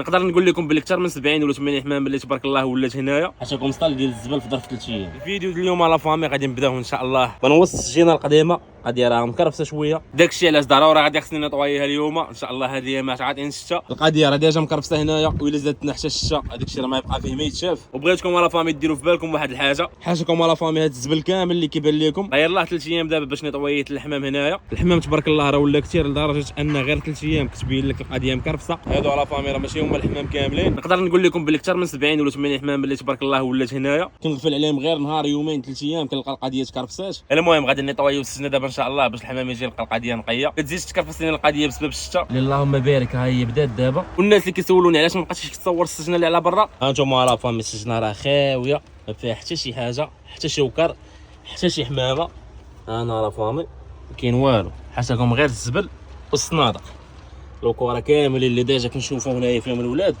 نقدر نقول لكم بلي اكثر من 70 ولا 80 حمام اللي تبارك الله ولات هنايا. عطاكم سطال ديال الزبل في ظرف 3 ايام. الفيديو ديال اليوم لا فامي غادي نبداو ان شاء الله بنوص السجينه القديمه، غادي راها مكرفسه شويه، داكشي علاش ضروري غادي خصني نطويها اليوم ان شاء الله. هذه ما عاد الشتا القضيه راه ديجا مكرفسه هنايا، وإلا زادتنا حتى الشتا هذاك الشيء راه ما يبقى فيه ما يتشاف. وبغيتكم لا فامي ديروا في بالكم واحد الحاجه، حاشاكم لا فامي هذا الزبل كامل اللي كيبان لكم غير الله 3 ايام دابا باش نطويت الحمام هنايا. الحمام تبارك الله راه ولا كثير لدرجه ان غير 3 ايام كتبين لك القضيه مكرفسه. هادو لا فامي راه ماشي هما الحمام كاملين، نقدر نقول لكم بلي اكثر من 70 ولا 80 حمام اللي تبارك الله ولات هنايا. كنغفل عليهم غير نهار يومين 3 ايام كنلقى القضيه تكرفسات. المهم غادي نطويو السجنه دابا ان شاء الله باش الحمام يجي يلقى القضيه نقيه، ما تزيدش تكرفس لنا القضيه بسبب الشتا. اللهم بارك ها هي بدات دابا. والناس اللي كيسولوني علاش ما بقاتش تصور السجنه اللي على برا، ها انتم لا فامي السجنه راه خاويه، ما فيها حتى شي حاجه، حتى شي وكر، حتى شي حمامه. انا لا فامي ما كاين والو، حاشاكم غير الزبل والصنادق. الكره كامل اللي ديجا كنشوفوا هنايا فيهم الولاد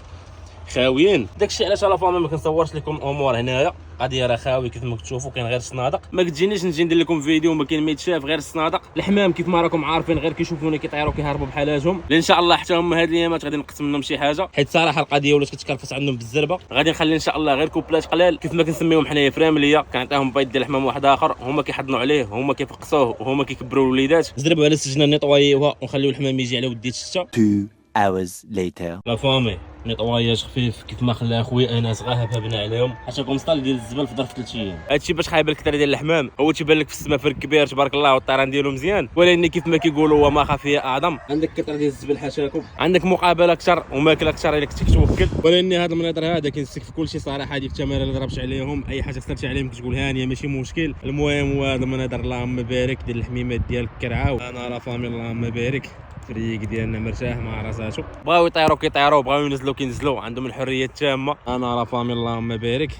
خاويين. داكشي علاش لا فامي ما كنصورش لكم الامور هنايا، قضيه راه خاوي كيف ما كتشوفوا، كاين غير الصنادق. ما كتجينيش نجي ندير لكم فيديو ما كاين ما يتشاف غير الصنادق. الحمام كيف ما راكم عارفين غير كيشوفوني كيطيروا كيهربوا بحالاتهم، ان شاء الله حتى هما هاد الايامات غادي نقسم منهم شي حاجه، حيت صراحه القضيه ولات كتكرفس عندهم بالزربه. غادي نخلي ان شاء الله غير كوبلات قلال كيف ما كنسميهم حنايا فرامليه، كنعطيهم بيض ديال الحمام واحد اخر، هما كيحضنوا عليه، هما كيفقسوه، وهما كيكبروا الوليدات. زربوا على السجنه نيطوايوها ونخليو الحمام يجي على وديت الشتا. 2 hours later. لا فامي نيطواياج خفيف كيف ما خلى خويا انس غا هبنا عليهم. حاشاكم سطال ديال الزبل في ظرف 3 ايام. هادشي باش خايب لك ديال الحمام، هو تيبان لك في السما فرق كبير تبارك الله والطيران ديالو مزيان، ولكن كيف ما كيقولوا وما خفيه اعظم. عندك كثر ديال الزبل حاشاكم، عندك مقابله اكثر وماكله اكثر الا كنتي كتوكل. ولكن هذا المناظر هذا كنسك في كل شيء صراحه. هذيك التماره اللي ضربش عليهم، اي حاجه خسرتي عليهم كتقول هانيه ماشي مشكل. المهم هو هذا المناظر اللهم بارك ديال الحميمات ديالك كرعاو. انا لا فامي اللهم بارك الفريق ديالنا مرتاح مع راساتو، بغاو يطيروا كيطيروا، بغاو ينزلوا كينزلوا، عندهم الحريه التامه. انا لا فامي اللهم بارك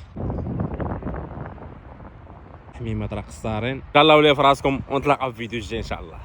حميمه راه قصارين. تهلاو لي في راسكم ونتلاقاو في فيديو جاي ان شاء الله.